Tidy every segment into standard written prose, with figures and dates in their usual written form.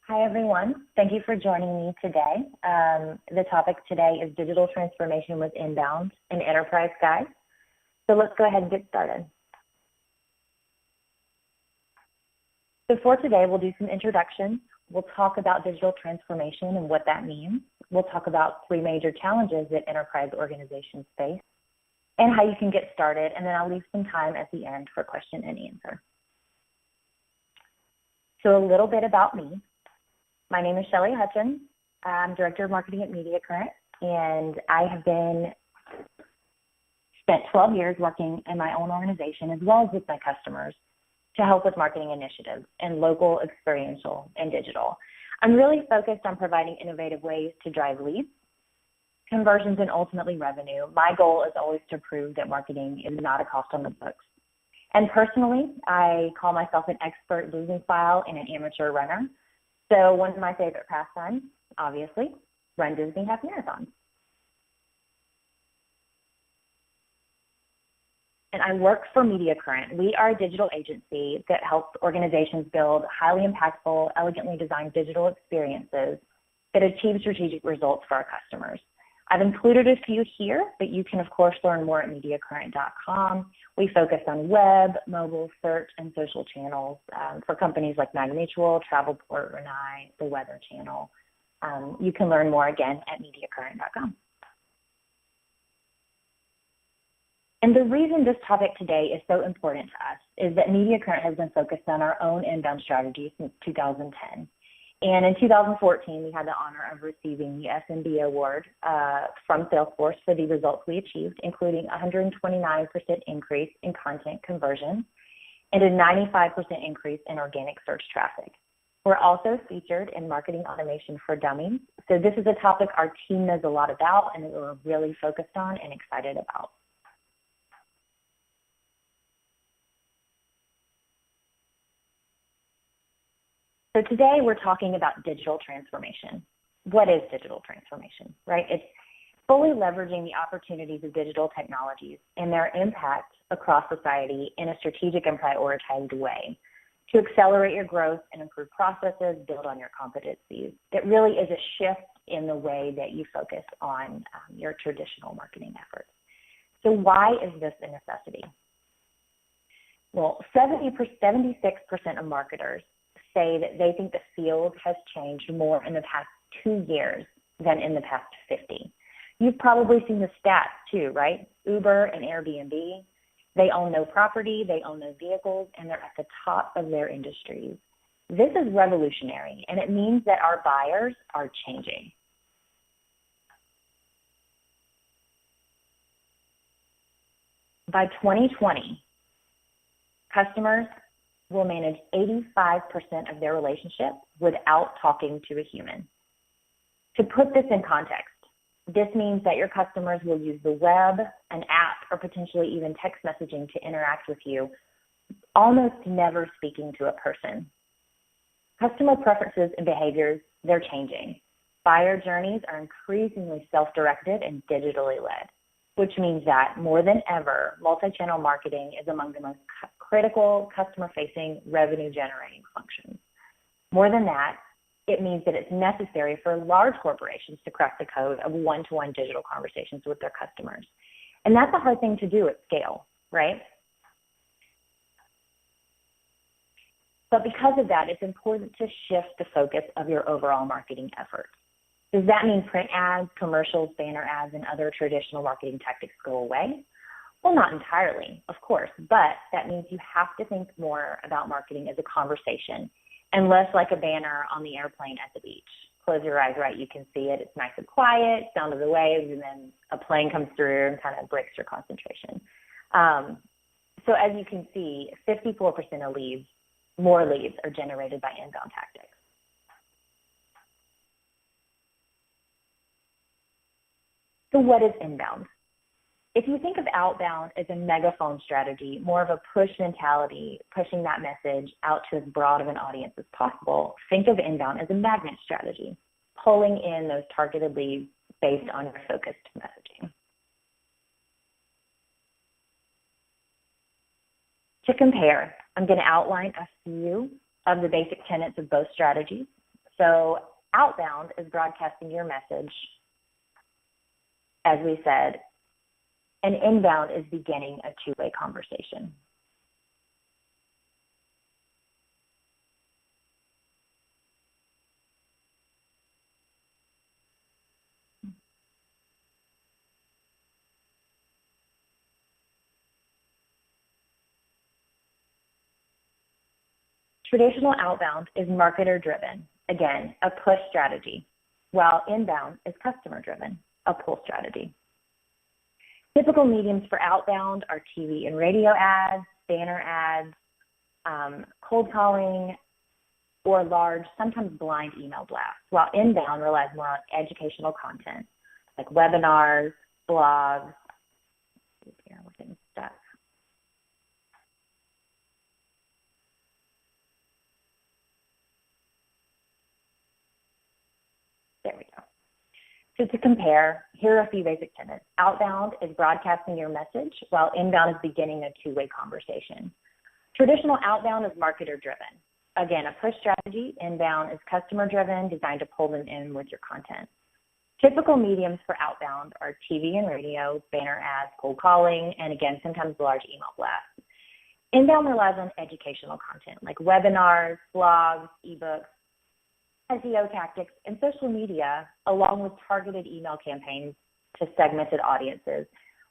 Hi, everyone. Thank you for joining me today. The topic today is digital transformation with inbound and enterprise guide. So let's go ahead and get started. So for today, we'll do some introductions. We'll talk about digital transformation and what that means. We'll talk about 3 major challenges that enterprise organizations face and how you can get started. And then I'll leave some time at the end for question and answer. So a little bit about me. My name is Shellie Hutchens. I'm Director of Marketing at Mediacurrent, and I have spent 12 years working in my own organization as well as with my customers to help with marketing initiatives in local, experiential, and digital. I'm really focused on providing innovative ways to drive leads, conversions, and ultimately revenue. My goal is always to prove that marketing is not a cost on the books. And personally, I call myself an expert losing file and an amateur runner. So one of my favorite pastimes, obviously, run Disney half marathons. And I work for Mediacurrent. We are a digital agency that helps organizations build highly impactful, elegantly designed digital experiences that achieve strategic results for our customers. I've included a few here, but you can, of course, learn more at Mediacurrent.com. We focus on web, mobile, search, and social channels for companies like MagMutual, Travelport, Renai, the Weather Channel. You can learn more, again, at Mediacurrent.com. And the reason this topic today is so important to us is that Mediacurrent has been focused on our own inbound strategy since 2010. And in 2014, we had the honor of receiving the SMB award from Salesforce for the results we achieved, including a 129% increase in content conversion and a 95% increase in organic search traffic. We're also featured in Marketing Automation for Dummies. So this is a topic our team knows a lot about and that we're really focused on and excited about. So today we're talking about digital transformation. What is digital transformation, right? It's fully leveraging the opportunities of digital technologies and their impact across society in a strategic and prioritized way to accelerate your growth and improve processes, build on your competencies. It really is a shift in the way that you focus on your traditional marketing efforts. So why is this a necessity? Well, 76% of marketers say that they think the field has changed more in the past 2 years than in the past 50. You've probably seen the stats too, right? Uber and Airbnb, they own no property, they own no vehicles, and they're at the top of their industries. This is revolutionary, and it means that our buyers are changing. By 2020, customers will manage 85% of their relationship without talking to a human. To put this in context, this means that your customers will use the web, an app, or potentially even text messaging to interact with you, almost never speaking to a person. Customer preferences and behaviors, they're changing. Buyer journeys are increasingly self-directed and digitally led, which means that more than ever, multi-channel marketing is among the most critical customer-facing revenue-generating functions. More than that, it means that it's necessary for large corporations to crack the code of one-to-one digital conversations with their customers. And that's a hard thing to do at scale, right? But because of that, it's important to shift the focus of your overall marketing efforts. Does that mean print ads, commercials, banner ads, and other traditional marketing tactics go away? Well, not entirely, of course, but that means you have to think more about marketing as a conversation and less like a banner on the airplane at the beach. Close your eyes, right? You can see it. It's nice and quiet, sound of the waves, and then a plane comes through and kind of breaks your concentration. So as you can see, 54% of more leads are generated by inbound tactics. So what is inbound? If you think of outbound as a megaphone strategy, more of a push mentality, pushing that message out to as broad of an audience as possible, think of inbound as a magnet strategy, pulling in those targeted leads based on your focused messaging. To compare, I'm going to outline a few of the basic tenets of both strategies. So outbound is broadcasting your message, as we said, and inbound is beginning a two-way conversation. Traditional outbound is marketer-driven, again, a push strategy, while inbound is customer-driven, a pull strategy. Typical mediums for outbound are TV and radio ads, banner ads, cold calling, or large, sometimes blind email blasts, while inbound relies more on educational content, like webinars, blogs. Here, we're getting stuck. There we go. So to compare, here are a few basic tenets. Outbound is broadcasting your message, while inbound is beginning a two-way conversation. Traditional outbound is marketer-driven. Again, a push strategy. Inbound is customer-driven, designed to pull them in with your content. Typical mediums for outbound are TV and radio, banner ads, cold calling, and again, sometimes large email blasts. Inbound relies on educational content like webinars, blogs, ebooks, SEO tactics, and social media, along with targeted email campaigns to segmented audiences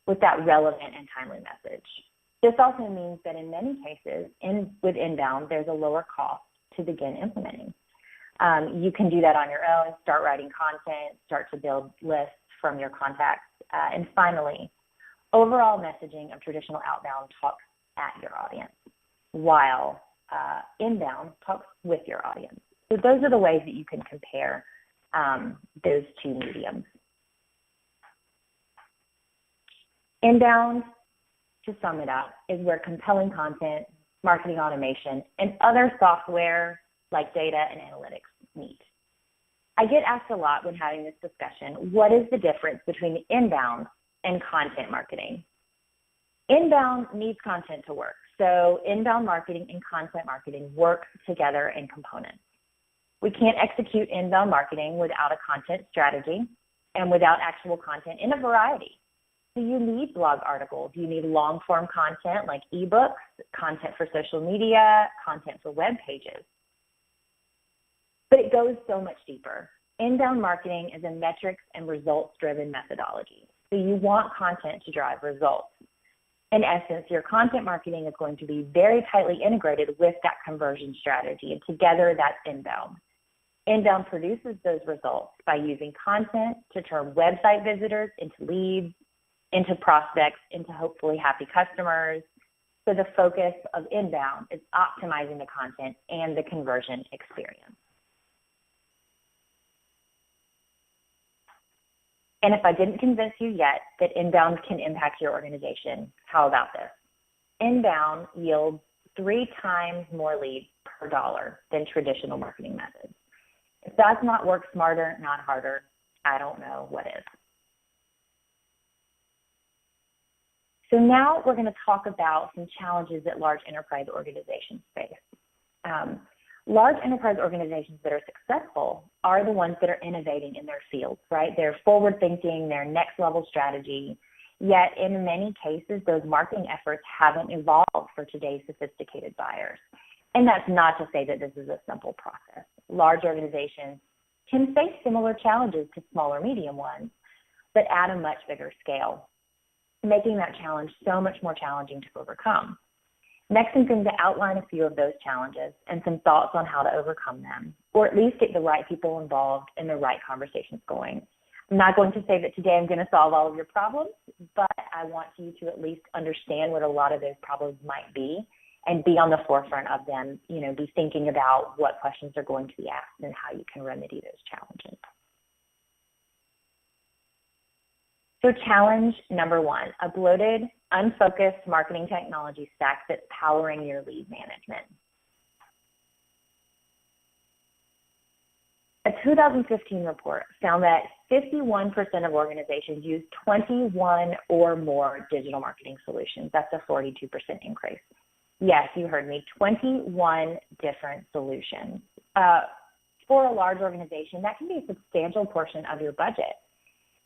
with that relevant and timely message. This also means that in many cases, with inbound, there's a lower cost to begin implementing. You can do that on your own, start writing content, start to build lists from your contacts. And finally, overall messaging of traditional outbound talks at your audience, while inbound talks with your audience. So those are the ways that you can compare those two mediums. Inbound, to sum it up, is where compelling content, marketing automation, and other software like data and analytics meet. I get asked a lot when having this discussion, what is the difference between inbound and content marketing? Inbound needs content to work. So inbound marketing and content marketing work together in components. We can't execute inbound marketing without a content strategy and without actual content in a variety. So you need blog articles, you need long-form content like ebooks, content for social media, content for web pages. But it goes so much deeper. Inbound marketing is a metrics and results-driven methodology. So you want content to drive results. In essence, your content marketing is going to be very tightly integrated with that conversion strategy, and together that's inbound. Inbound produces those results by using content to turn website visitors into leads, into prospects, into hopefully happy customers. So the focus of inbound is optimizing the content and the conversion experience. And if I didn't convince you yet that inbound can impact your organization, how about this? Inbound yields 3 times more leads per dollar than traditional marketing methods. If that's not work smarter, not harder, I don't know what is. So now we're going to talk about some challenges that large enterprise organizations face. Large enterprise organizations that are successful are the ones that are innovating in their fields, right? They're forward-thinking, they're next-level strategy, yet in many cases, those marketing efforts haven't evolved for today's sophisticated buyers. And that's not to say that this is a simple process. Large organizations can face similar challenges to smaller, medium ones, but at a much bigger scale, making that challenge so much more challenging to overcome. Next, I'm going to outline a few of those challenges and some thoughts on how to overcome them, or at least get the right people involved and the right conversations going. I'm not going to say that today I'm going to solve all of your problems, but I want you to at least understand what a lot of those problems might be and be on the forefront of them, be thinking about what questions are going to be asked and how you can remedy those challenges. So challenge number 1, a bloated, unfocused marketing technology stack that's powering your lead management. A 2015 report found that 51% of organizations use 21 or more digital marketing solutions. That's a 42% increase. Yes, you heard me, 21 different solutions. for a large organization, that can be a substantial portion of your budget.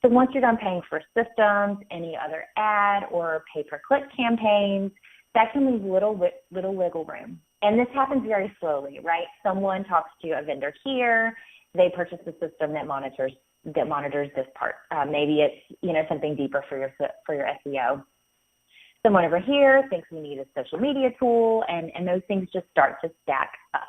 So once you're done paying for systems, any other ad or pay-per-click campaigns, that can leave little wiggle room. And this happens very slowly, right? Someone talks to a vendor here, they purchase a system that monitors this part. Maybe it's something deeper for your SEO. Someone over here thinks we need a social media tool, and those things just start to stack up.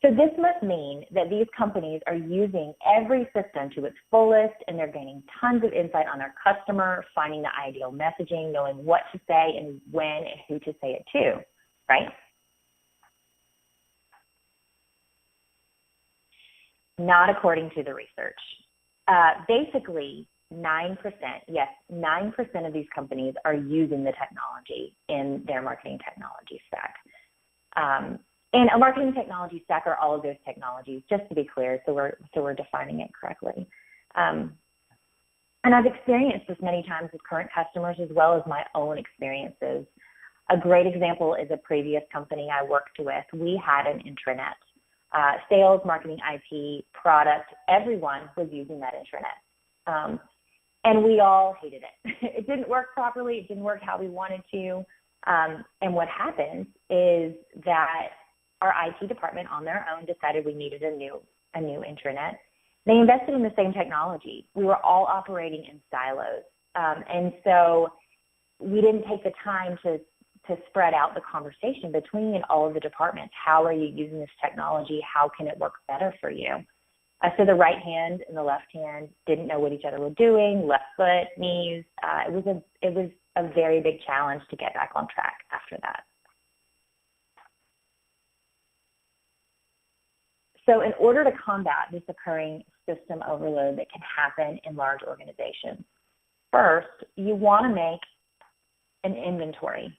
So this must mean that these companies are using every system to its fullest, and they're gaining tons of insight on their customer, finding the ideal messaging, knowing what to say and when and who to say it to, right? Not according to the research. Basically, 9% of these companies are using the technology in their marketing technology stack. And a marketing technology stack are all of those technologies, just to be clear, so we're defining it correctly. And I've experienced this many times with current customers as well as my own experiences. A great example is a previous company I worked with. We had an intranet. Sales, marketing, IT, product, everyone was using that intranet. And we all hated it. It didn't work properly. It didn't work how we wanted to. And what happened is that our IT department on their own decided we needed a new intranet. They invested in the same technology. We were all operating in silos. And so we didn't take the time to spread out the conversation between all of the departments. How are you using this technology? How can it work better for you? So the right hand and the left hand didn't know what each other were doing, left foot, knees. It was a very big challenge to get back on track after that. So in order to combat this occurring system overload that can happen in large organizations, first, you want to make an inventory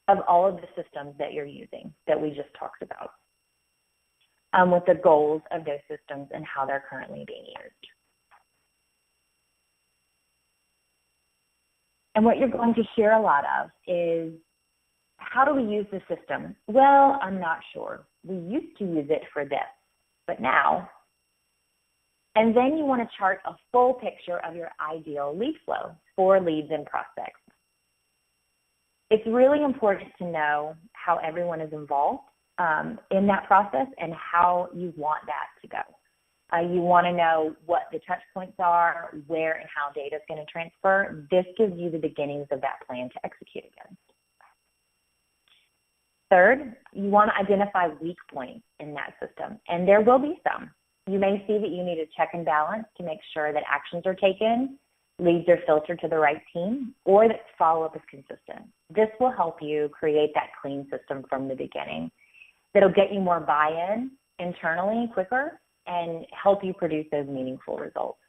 of all of the systems that you're using that we just talked about, with the goals of those systems and how they're currently being used. And what you're going to hear a lot of is, how do we use the system? Well, I'm not sure. We used to use it for this, but now. And then you want to chart a full picture of your ideal lead flow for leads and prospects. It's really important to know how everyone is involved in that process and how you want that to go. You want to know what the touch points are, where and how data is going to transfer. This gives you the beginnings of that plan to execute against. Third, you want to identify weak points in that system, and there will be some. You may see that you need a check and balance to make sure that actions are taken, leads are filtered to the right team, or that follow-up is consistent. This will help you create that clean system from the beginning. That'll get you more buy-in internally quicker and help you produce those meaningful results.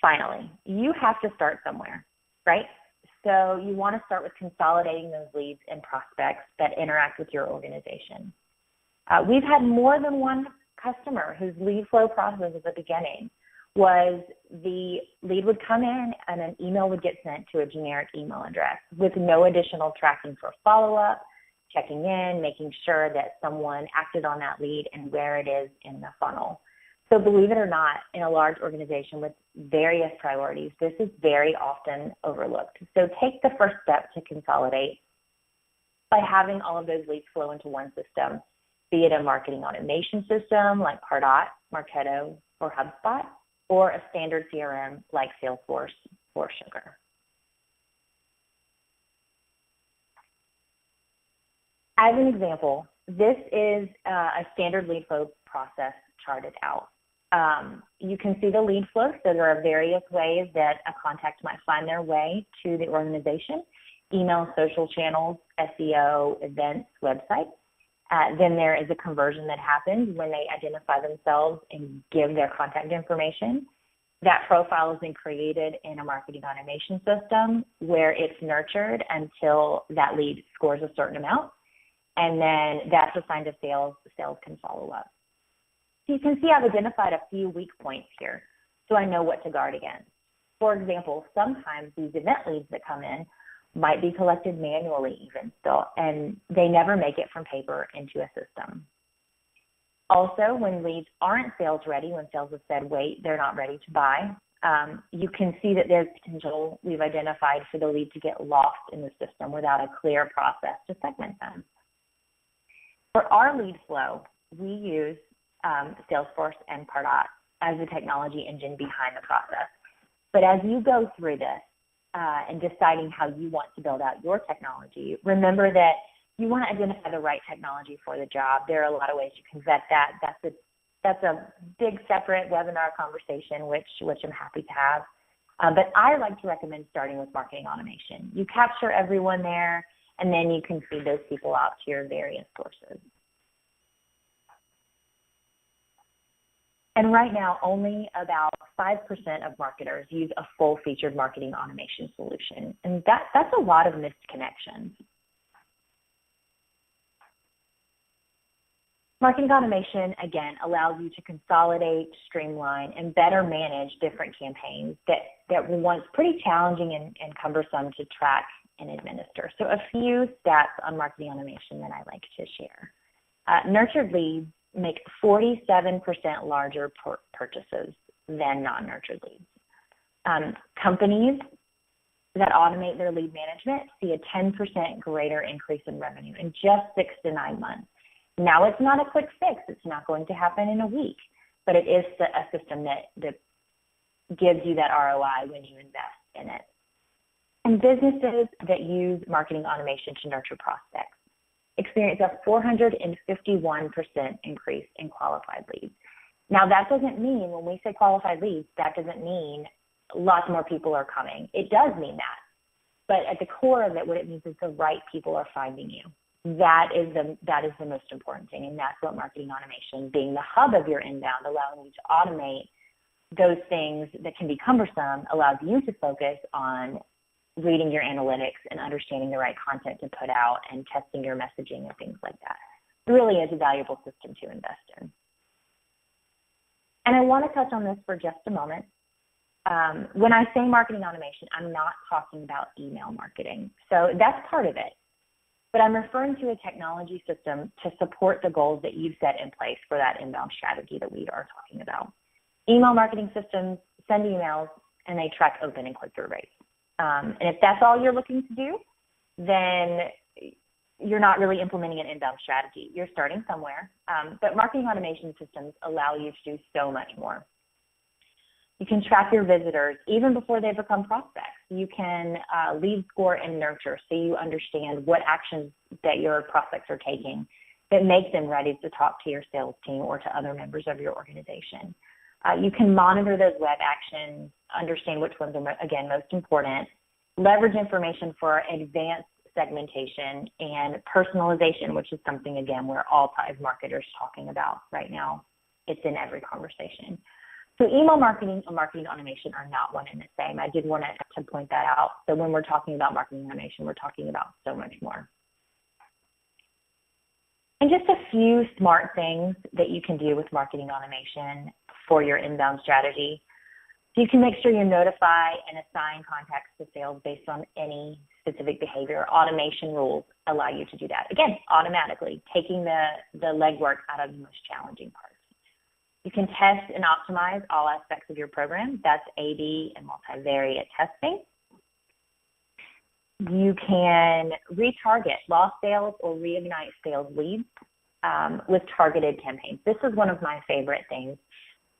Finally, you have to start somewhere, right? So you want to start with consolidating those leads and prospects that interact with your organization. We've had more than one customer whose lead flow process at the beginning was the lead would come in and an email would get sent to a generic email address with no additional tracking for follow-up, checking in, making sure that someone acted on that lead and where it is in the funnel. So believe it or not, in a large organization with various priorities, this is very often overlooked. So take the first step to consolidate by having all of those leads flow into one system, be it a marketing automation system like Pardot, Marketo, or HubSpot, or a standard CRM like Salesforce or Sugar. As an example, this is a standard lead flow process charted out. You can see the lead flow, so there are various ways that a contact might find their way to the organization: email, social channels, SEO, events, websites. Then there is a conversion that happens when they identify themselves and give their contact information. That profile is then created in a marketing automation system where it's nurtured until that lead scores a certain amount, and then that's assigned to sales. Sales can follow up. So you can see I've identified a few weak points here, so I know what to guard against. For example, sometimes these event leads that come in might be collected manually even still, and they never make it from paper into a system. Also, when leads aren't sales ready, when sales have said, wait, they're not ready to buy, you can see that there's potential we've identified for the lead to get lost in the system without a clear process to segment them. For our lead flow, we use Salesforce and Pardot as the technology engine behind the process. But as you go through this and deciding how you want to build out your technology, remember that you want to identify the right technology for the job. There are a lot of ways you can vet that. That's a big separate webinar conversation, which I'm happy to have. But I like to recommend starting with marketing automation. You capture everyone there, and then you can feed those people out to your various sources. And right now, only about 5% of marketers use a full-featured marketing automation solution. And that's a lot of missed connections. Marketing automation, again, allows you to consolidate, streamline, and better manage different campaigns that were once pretty challenging and cumbersome to track and administer. So a few stats on marketing automation that I like to share. Nurtured leads make 47% larger purchases than non-nurtured leads. Companies that automate their lead management see a 10% greater increase in revenue in just 6 to 9 months. Now, it's not a quick fix. It's not going to happen in a week, but it is a system that gives you that ROI when you invest in it. And businesses that use marketing automation to nurture prospects experience a 451% increase in qualified leads. Now, that doesn't mean, when we say qualified leads, that doesn't mean lots more people are coming. It does mean that. But at the core of it, what it means is the right people are finding you. That is the most important thing, and that's what marketing automation, being the hub of your inbound, allowing you to automate those things that can be cumbersome, allows you to focus on reading your analytics and understanding the right content to put out and testing your messaging and things like that. It really is a valuable system to invest in. And I want to touch on this for just a moment. When I say marketing automation, I'm not talking about email marketing. So that's part of it. But I'm referring to a technology system to support the goals that you've set in place for that inbound strategy that we are talking about. Email marketing systems send emails, and they track open and click-through rates. And if that's all you're looking to do, then you're not really implementing an inbound strategy. You're starting somewhere. But marketing automation systems allow you to do so much more. You can track your visitors even before they become prospects. You can lead score and nurture so you understand what actions that your prospects are taking that make them ready to talk to your sales team or to other members of your organization. You can monitor those web actions, understand which ones are, again, most important, leverage information for advanced segmentation and personalization, which is something, again, we're all as marketers talking about right now. It's in every conversation. So email marketing and marketing automation are not one and the same. I did want to point that out. So when we're talking about marketing automation, we're talking about so much more. And just a few smart things that you can do with marketing automation for your inbound strategy. So you can make sure you notify and assign contacts to sales based on any specific behavior. Automation rules allow you to do that. Again, automatically, taking the legwork out of the most challenging parts. You can test and optimize all aspects of your program. That's A/B and multivariate testing. You can retarget lost sales or reignite sales leads with targeted campaigns. This is one of my favorite things.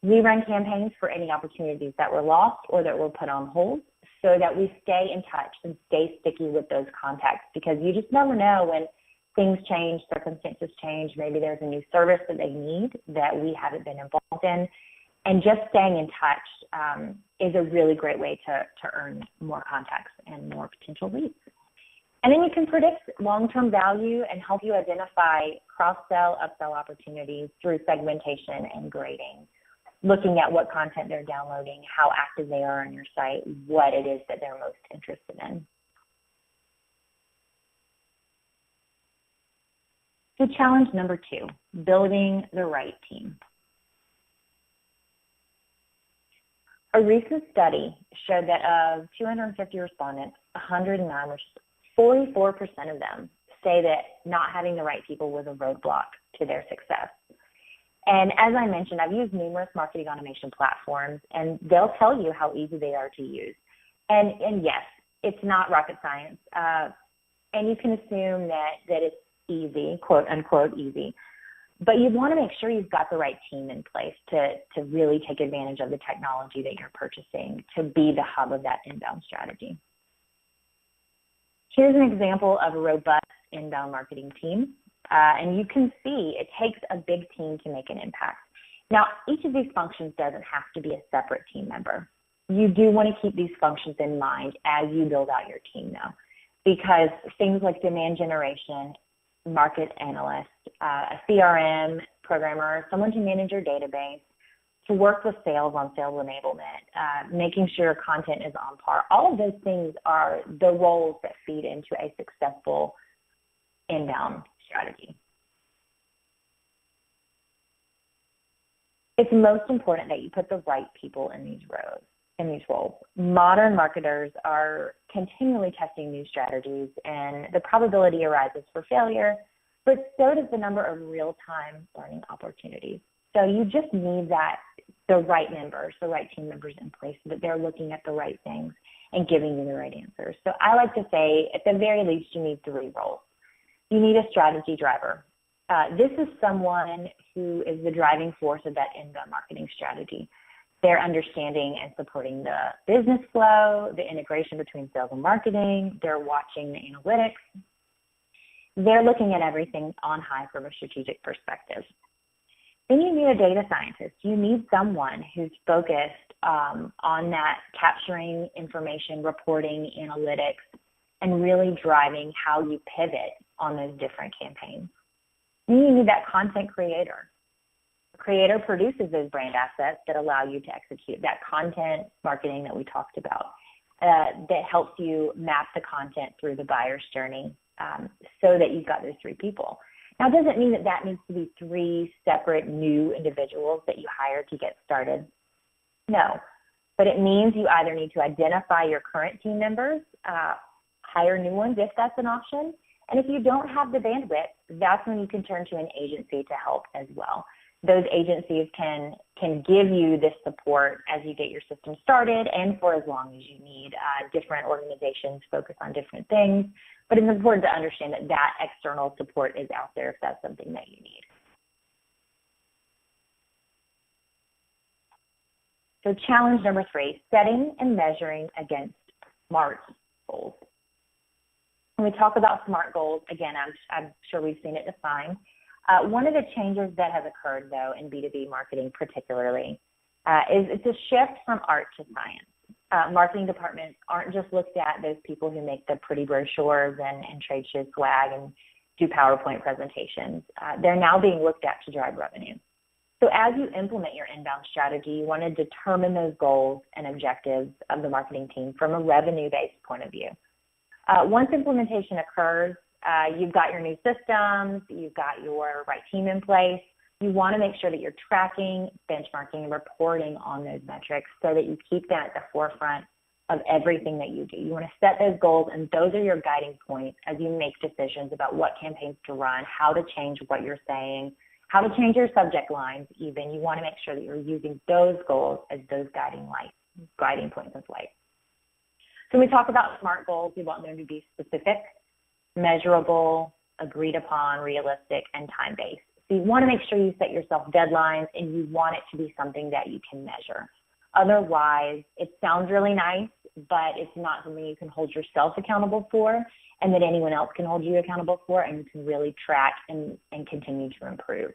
We run campaigns for any opportunities that were lost or that were put on hold so that we stay in touch and stay sticky with those contacts, because you just never know when things change, circumstances change, maybe there's a new service that they need that we haven't been involved in. And just staying in touch is a really great way to earn more contacts and more potential leads. And then you can predict long-term value and help you identify cross-sell, upsell opportunities through segmentation and grading, looking at what content they're downloading, how active they are on your site, what it is that they're most interested in. So challenge number 2, building the right team. A recent study showed that of 250 respondents, 109 were 44% of them say that not having the right people was a roadblock to their success. And as I mentioned, I've used numerous marketing automation platforms, and they'll tell you how easy they are to use. And yes, it's not rocket science. And you can assume that it's easy, quote unquote easy. But you want to make sure you've got the right team in place to really take advantage of the technology that you're purchasing to be the hub of that inbound strategy. Here's an example of a robust inbound marketing team. And you can see it takes a big team to make an impact. Now, each of these functions doesn't have to be a separate team member. You do want to keep these functions in mind as you build out your team, though, because things like demand generation, market analyst, a CRM programmer, someone to manage your database, to work with sales on sales enablement, making sure content is on par. All of those things are the roles that feed into a successful inbound strategy. It's most important that you put the right people in these roles. Modern marketers are continually testing new strategies, and the probability arises for failure, but so does the number of real-time learning opportunities. So you just need the right members, the right team members in place so that they're looking at the right things and giving you the right answers. So I like to say, at the very least, you need 3 roles. You need a strategy driver. This is someone who is the driving force of that inbound marketing strategy. They're understanding and supporting the business flow, the integration between sales and marketing. They're watching the analytics. They're looking at everything on high from a strategic perspective. Then you need a data scientist. You need someone who's focused on that capturing information, reporting, analytics, and really driving how you pivot on those different campaigns. Then you need that content creator. The creator produces those brand assets that allow you to execute that content marketing that we talked about, that helps you map the content through the buyer's journey so that you've got those 3 people. Now, it doesn't mean that needs to be 3 separate new individuals that you hire to get started. No, but it means you either need to identify your current team members, hire new ones if that's an option, and if you don't have the bandwidth, that's when you can turn to an agency to help as well. Those agencies can give you this support as you get your system started and for as long as you need. Different organizations focus on different things, but it's important to understand that external support is out there if that's something that you need. So challenge number 3, setting and measuring against SMART goals. When we talk about SMART goals, again, I'm sure we've seen it defined. One of the changes that has occurred, though, in B2B marketing particularly, is it's a shift from art to science. Marketing departments aren't just looked at those people who make the pretty brochures and trade show swag and do PowerPoint presentations. They're now being looked at to drive revenue. So as you implement your inbound strategy, you want to determine those goals and objectives of the marketing team from a revenue-based point of view. Once implementation occurs, you've got your new systems, you've got your right team in place. You want to make sure that you're tracking, benchmarking, and reporting on those metrics so that you keep that at the forefront of everything that you do. You want to set those goals, and those are your guiding points as you make decisions about what campaigns to run, how to change what you're saying, how to change your subject lines even. You want to make sure that you're using those goals as those guiding points of light. So when we talk about SMART goals, we want them to be specific, measurable, agreed upon, realistic, and time-based. So you want to make sure you set yourself deadlines and you want it to be something that you can measure. Otherwise, it sounds really nice, but it's not something you can hold yourself accountable for and that anyone else can hold you accountable for, and you can really track and continue to improve.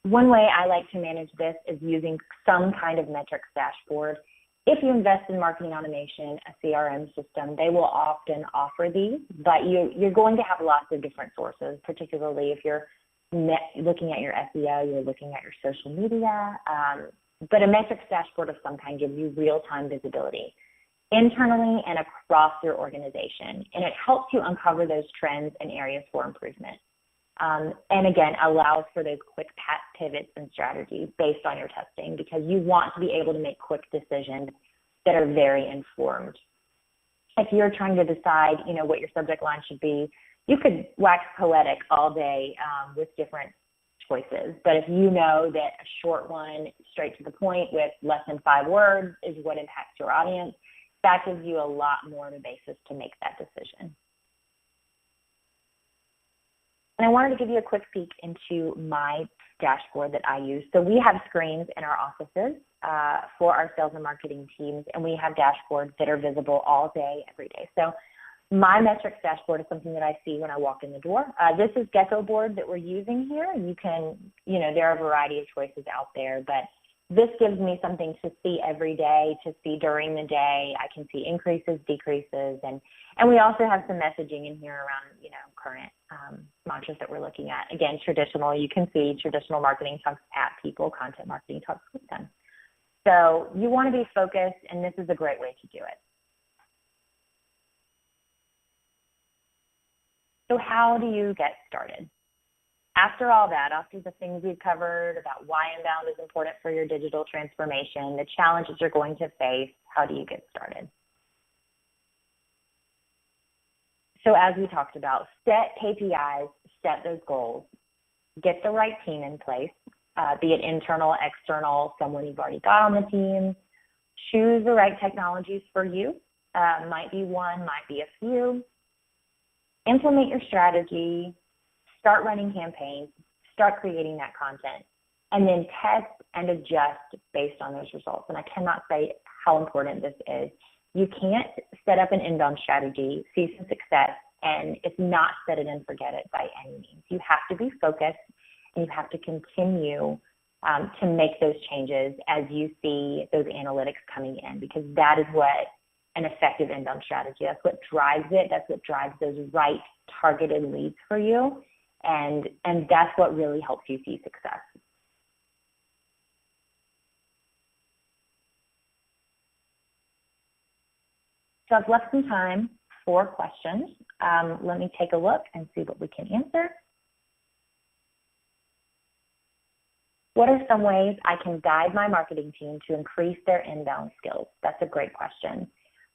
One way I like to manage this is using some kind of metrics dashboard. If you invest in marketing automation, a CRM system, they will often offer these, but you're going to have lots of different sources, particularly if you're looking at your SEO, you're looking at your social media, but a metrics dashboard of some kind gives you real-time visibility internally and across your organization, and it helps you uncover those trends and areas for improvement. And again, allows for those quick pivots and strategies based on your testing, because you want to be able to make quick decisions that are very informed. If you're trying to decide, what your subject line should be, you could wax poetic all day with different choices. But if you know that a short one, straight to the point with less than 5 words is what impacts your audience, that gives you a lot more of a basis to make that decision. And I wanted to give you a quick peek into my dashboard that I use. So we have screens in our offices for our sales and marketing teams, and we have dashboards that are visible all day, every day. So my metrics dashboard is something that I see when I walk in the door. This is Gecko board that we're using here. You can, there are a variety of choices out there, but this gives me something to see every day, to see during the day. I can see increases, decreases, and we also have some messaging in here around, current mantras that we're looking at. Again, traditional, you can see traditional marketing talks at people, content marketing talks with them. So you want to be focused, and this is a great way to do it. So how do you get started? After all that, after the things we've covered about why inbound is important for your digital transformation, the challenges you're going to face, how do you get started? So as we talked about, set KPIs, set those goals, get the right team in place, be it internal, external, someone you've already got on the team. Choose the right technologies for you. Might be one, might be a few. Implement your strategy, start running campaigns, start creating that content, and then test and adjust based on those results. And I cannot say how important this is. You can't set up an inbound strategy, see some success, and it's not set it and forget it by any means. You have to be focused, and you have to continue to make those changes as you see those analytics coming in, because that is what an effective inbound strategy, that's what drives it. That's what drives those right targeted leads for you. And that's what really helps you see success. So I've left some time for questions. Let me take a look and see what we can answer. What are some ways I can guide my marketing team to increase their inbound skills? That's a great question.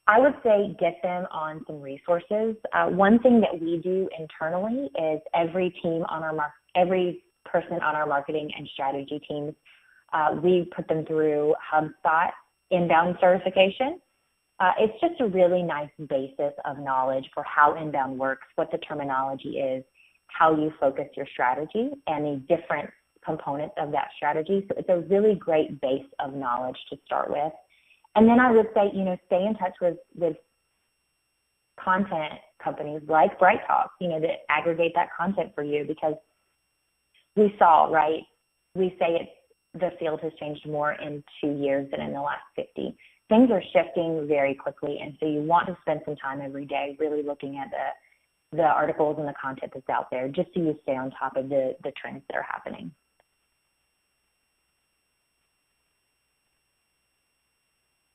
I would say get them on some resources. One thing that we do internally is every person on our marketing and strategy teams, we put them through HubSpot inbound certification. It's just a really nice basis of knowledge for how inbound works, what the terminology is, how you focus your strategy, and the different components of that strategy. So it's a really great base of knowledge to start with. And then I would say, stay in touch with content companies like Bright Talk, that aggregate that content for you, because we saw, right, we say the field has changed more in 2 years than in the last 50. Things are shifting very quickly, and so you want to spend some time every day really looking at the articles and the content that's out there, just so you stay on top of the trends that are happening.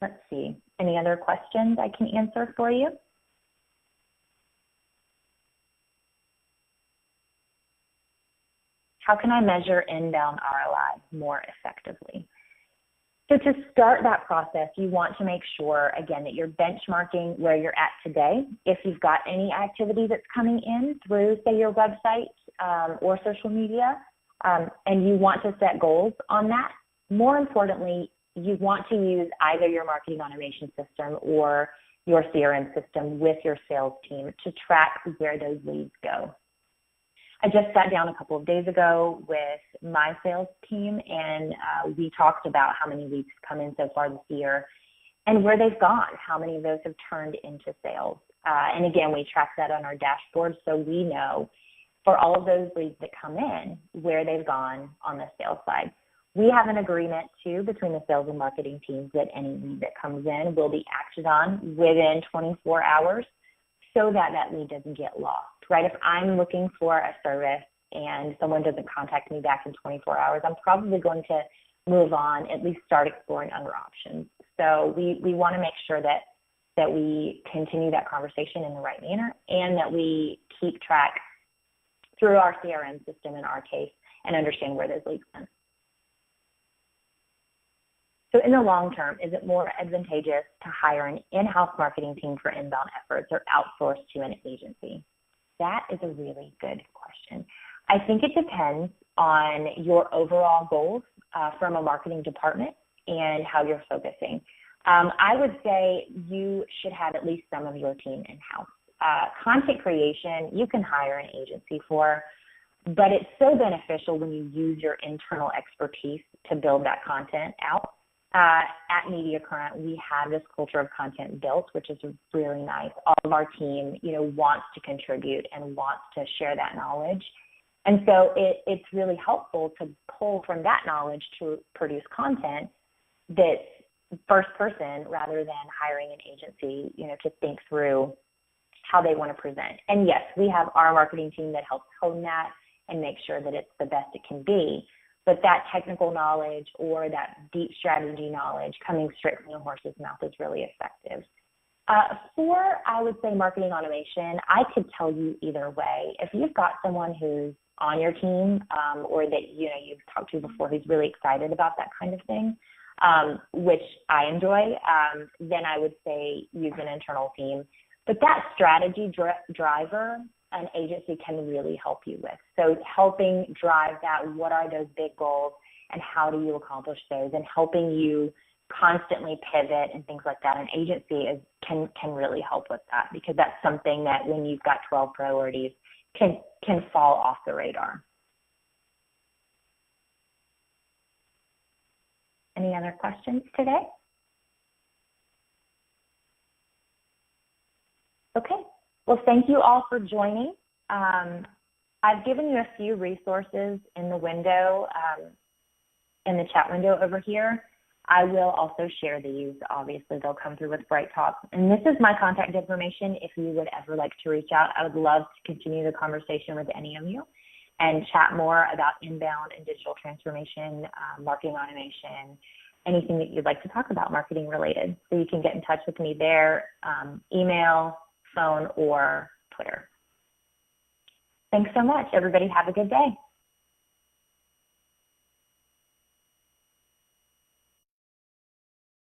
Let's see, any other questions I can answer for you? How can I measure inbound ROI more effectively? So to start that process, you want to make sure, again, that you're benchmarking where you're at today. If you've got any activity that's coming in through, say, your website or social media, and you want to set goals on that, more importantly, you want to use either your marketing automation system or your CRM system with your sales team to track where those leads go. I just sat down a couple of days ago with my sales team, and we talked about how many leads have come in so far this year and where they've gone, how many of those have turned into sales. And again, we track that on our dashboard, so we know for all of those leads that come in where they've gone on the sales side. We have an agreement, too, between the sales and marketing teams that any lead that comes in will be acted on within 24 hours so that that lead doesn't get lost, right? If I'm looking for a service and someone doesn't contact me back in 24 hours, I'm probably going to move on, at least start exploring other options. So we want to make sure that we continue that conversation in the right manner and that we keep track through our CRM system in our case, and understand where those leads went. So in the long term, is it more advantageous to hire an in-house marketing team for inbound efforts or outsource to an agency? That is a really good question. I think it depends on your overall goals from a marketing department and how you're focusing. I would say you should have at least some of your team in-house. Content creation, you can hire an agency for, but it's so beneficial when you use your internal expertise to build that content out. At Mediacurrent, we have this culture of content built, which is really nice. All of our team, wants to contribute and wants to share that knowledge. And so it's really helpful to pull from that knowledge to produce content that's first person rather than hiring an agency, to think through how they want to present. And yes, we have our marketing team that helps hone that and make sure that it's the best it can be. But that technical knowledge or that deep strategy knowledge coming straight from the horse's mouth is really effective. For, I would say, marketing automation, I could tell you either way. If you've got someone who's on your team or that you've talked to before who's really excited about that kind of thing, which I enjoy, then I would say use an internal team. But that strategy driver, an agency can really help you with. So helping drive that, what are those big goals and how do you accomplish those, and helping you constantly pivot and things like that. An agency can really help with that, because that's something that when you've got 12 priorities can fall off the radar. Any other questions today? Okay. Well, thank you all for joining. I've given you a few resources in the window, in the chat window over here. I will also share these. Obviously, they'll come through with Bright Talk. And this is my contact information if you would ever like to reach out. I would love to continue the conversation with any of you and chat more about inbound and digital transformation, marketing automation, anything that you'd like to talk about marketing related. So you can get in touch with me there, email, phone, or Twitter. Thanks so much. Everybody have a good day.